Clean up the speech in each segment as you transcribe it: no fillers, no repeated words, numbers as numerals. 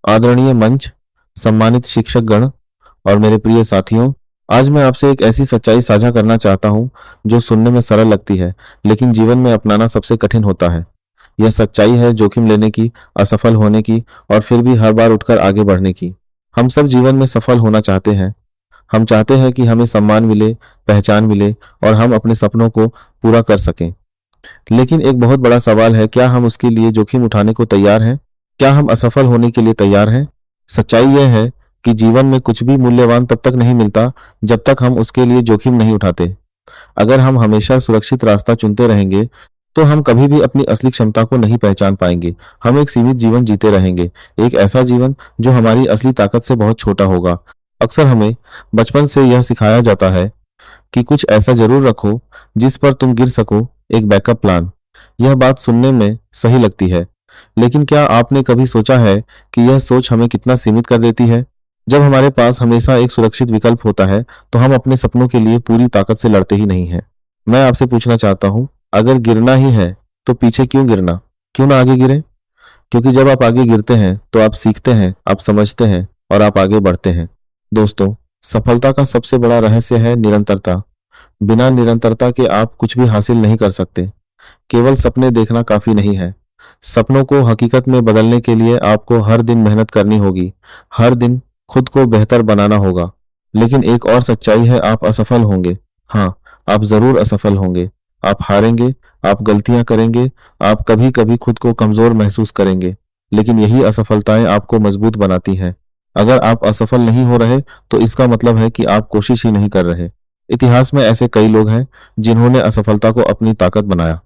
आदरणीय मंच, सम्मानित शिक्षक गण और मेरे प्रिय साथियों, आज मैं आपसे एक ऐसी सच्चाई साझा करना चाहता हूँ जो सुनने में सरल लगती है, लेकिन जीवन में अपनाना सबसे कठिन होता है। यह सच्चाई है जोखिम लेने की, असफल होने की और फिर भी हर बार उठकर आगे बढ़ने की। हम सब जीवन में सफल होना चाहते हैं। हम चाहते हैं कि हमें सम्मान मिले, पहचान मिले और हम अपने सपनों को पूरा कर सकें। लेकिन एक बहुत बड़ा सवाल है, क्या हम उसके लिए जोखिम उठाने को तैयार हैं? क्या हम असफल होने के लिए तैयार हैं? सच्चाई यह है कि जीवन में कुछ भी मूल्यवान तब तक नहीं मिलता जब तक हम उसके लिए जोखिम नहीं उठाते। अगर हम हमेशा सुरक्षित रास्ता चुनते रहेंगे तो हम कभी भी अपनी असली क्षमता को नहीं पहचान पाएंगे। हम एक सीमित जीवन जीते रहेंगे, एक ऐसा जीवन जो हमारी असली ताकत से बहुत छोटा होगा। अक्सर हमें बचपन से यह सिखाया जाता है कि कुछ ऐसा जरूर रखो जिस पर तुम गिर सको, एक बैकअप प्लान। यह बात सुनने में सही लगती है, लेकिन क्या आपने कभी सोचा है कि यह सोच हमें कितना सीमित कर देती है? जब हमारे पास हमेशा एक सुरक्षित विकल्प होता है, तो हम अपने सपनों के लिए पूरी ताकत से लड़ते ही नहीं हैं। मैं आपसे पूछना चाहता हूँ, अगर गिरना ही है, तो पीछे क्यों गिरना? क्यों ना आगे गिरे? क्योंकि जब आप आगे गिरते हैं, तो आप सीखते हैं, आप समझते हैं और आप आगे बढ़ते हैं। दोस्तों, सफलता का सबसे बड़ा रहस्य है निरंतरता। बिना निरंतरता के आप कुछ भी हासिल नहीं कर सकते। केवल सपने देखना काफी नहीं है। सपनों को हकीकत में बदलने के लिए आपको हर दिन मेहनत करनी होगी, हर दिन खुद को बेहतर बनाना होगा। लेकिन एक और सच्चाई है, आप असफल होंगे। हाँ, आप जरूर असफल होंगे। आप हारेंगे, आप गलतियां करेंगे, आप कभी कभी खुद को कमजोर महसूस करेंगे। लेकिन यही असफलताएं आपको मजबूत बनाती हैं। अगर आप असफल नहीं हो रहे, तो इसका मतलब है कि आप कोशिश ही नहीं कर रहे। इतिहास में ऐसे कई लोग हैं जिन्होंने असफलता को अपनी ताकत बनाया।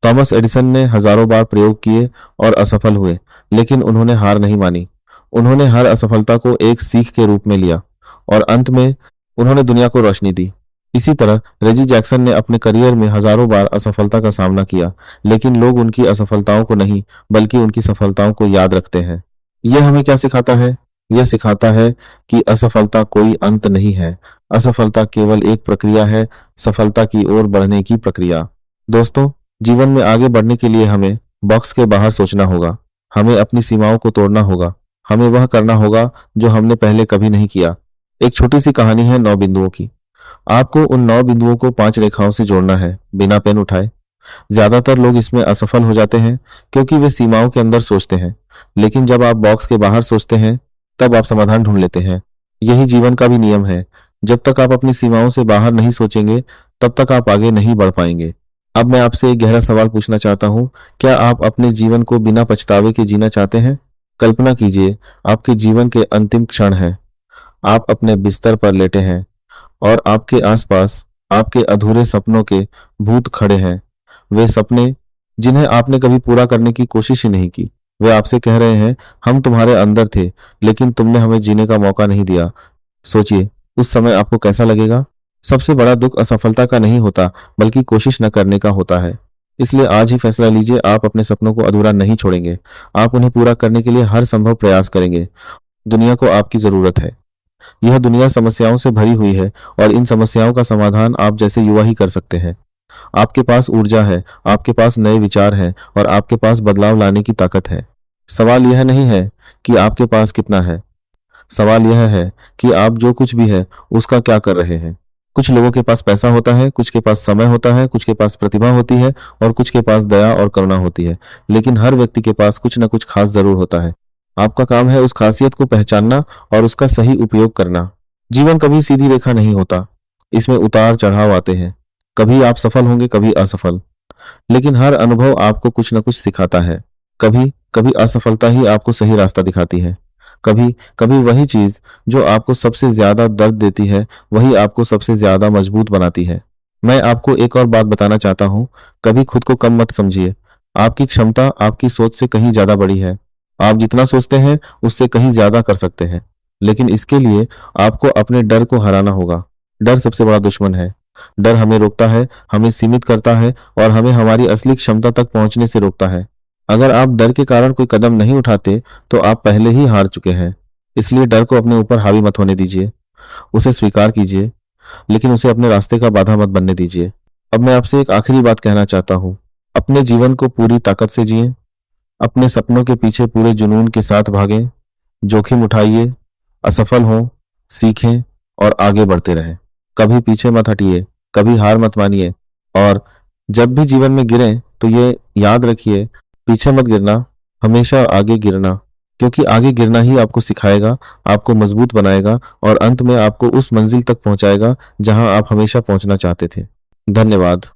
थॉमस एडिसन ने हजारों बार प्रयोग किए और असफल हुए, लेकिन उन्होंने हार नहीं मानी। उन्होंने हर असफलता को एक सीख के रूप में लिया और अंत में उन्होंने दुनिया को रोशनी दी। इसी तरह रेजी जैक्सन ने अपने करियर में हजारों बार असफलता का सामना किया, लेकिन लोग उनकी असफलताओं को नहीं, बल्कि उनकी सफलताओं को याद रखते हैं। यह हमें क्या सिखाता है? यह सिखाता है कि असफलता कोई अंत नहीं है। असफलता केवल एक प्रक्रिया है, सफलता की ओर बढ़ने की प्रक्रिया। दोस्तों, जीवन में आगे बढ़ने के लिए हमें बॉक्स के बाहर सोचना होगा। हमें अपनी सीमाओं को तोड़ना होगा। हमें वह करना होगा जो हमने पहले कभी नहीं किया। एक छोटी सी कहानी है 9 बिंदुओं की। आपको उन 9 बिंदुओं को 5 रेखाओं से जोड़ना है, बिना पेन उठाए। ज्यादातर लोग इसमें असफल हो जाते हैं क्योंकि वे सीमाओं के अंदर सोचते हैं, लेकिन जब आप बॉक्स के बाहर सोचते हैं, तब आप समाधान ढूंढ लेते हैं। यही जीवन का भी नियम है। जब तक आप अपनी सीमाओं से बाहर नहीं सोचेंगे, तब तक आप आगे नहीं बढ़ पाएंगे। अब मैं आपसे एक गहरा सवाल पूछना चाहता हूँ, क्या आप अपने जीवन को बिना पछतावे के जीना चाहते हैं? कल्पना कीजिए, आपके जीवन के अंतिम क्षण हैं। आप अपने बिस्तर पर लेटे हैं और आपके आसपास आपके अधूरे सपनों के भूत खड़े हैं। वे सपने जिन्हें आपने कभी पूरा करने की कोशिश ही नहीं की। वे आपसे कह रहे हैं, हम तुम्हारे अंदर थे, लेकिन तुमने हमें जीने का मौका नहीं दिया। सोचिए, उस समय आपको कैसा लगेगा? सबसे बड़ा दुख असफलता का नहीं होता, बल्कि कोशिश न करने का होता है। इसलिए आज ही फैसला लीजिए, आप अपने सपनों को अधूरा नहीं छोड़ेंगे। आप उन्हें पूरा करने के लिए हर संभव प्रयास करेंगे। दुनिया को आपकी जरूरत है। यह दुनिया समस्याओं से भरी हुई है और इन समस्याओं का समाधान आप जैसे युवा ही कर सकते हैं। आपके पास ऊर्जा है, आपके पास नए विचार हैं और आपके पास बदलाव लाने की ताकत है। सवाल यह नहीं है कि आपके पास कितना है, सवाल यह है कि आप जो कुछ भी है उसका क्या कर रहे हैं। कुछ लोगों के पास पैसा होता है, कुछ के पास समय होता है, कुछ के पास प्रतिभा होती है और कुछ के पास दया और करुणा होती है, लेकिन हर व्यक्ति के पास कुछ न कुछ खास जरूर होता है। आपका काम है उस खासियत को पहचानना और उसका सही उपयोग करना। जीवन कभी सीधी रेखा नहीं होता, इसमें उतार चढ़ाव आते हैं। कभी आप सफल होंगे, कभी असफल, लेकिन हर अनुभव आपको कुछ न कुछ सिखाता है। कभी कभी असफलता ही आपको सही रास्ता दिखाती है। कभी कभी वही चीज जो आपको सबसे ज्यादा दर्द देती है, वही आपको सबसे ज्यादा मजबूत बनाती है। मैं आपको एक और बात बताना चाहता हूँ, कभी खुद को कम मत समझिए। आपकी क्षमता आपकी सोच से कहीं ज्यादा बड़ी है। आप जितना सोचते हैं उससे कहीं ज्यादा कर सकते हैं, लेकिन इसके लिए आपको अपने डर को हराना होगा। डर सबसे बड़ा दुश्मन है। डर हमें रोकता है, हमें सीमित करता है और हमें हमारी असली क्षमता तक पहुंचने से रोकता है। अगर आप डर के कारण कोई कदम नहीं उठाते, तो आप पहले ही हार चुके हैं। इसलिए डर को अपने ऊपर हावी मत होने दीजिए। उसे स्वीकार कीजिए, लेकिन उसे अपने रास्ते का बाधा मत बनने दीजिए। अब मैं आपसे एक आखिरी बात कहना चाहता हूँ, अपने जीवन को पूरी ताकत से जिएं। अपने सपनों के पीछे पूरे जुनून के साथ भागें। जोखिम उठाइए, असफल हों, सीखें और आगे बढ़ते रहें। कभी पीछे मत हटिए, कभी हार मत मानिए और जब भी जीवन में गिरें तो ये याद रखिए, पीछे मत गिरना, हमेशा आगे गिरना, क्योंकि आगे गिरना ही आपको सिखाएगा, आपको मजबूत बनाएगा और अंत में आपको उस मंजिल तक पहुंचाएगा जहां आप हमेशा पहुंचना चाहते थे। धन्यवाद।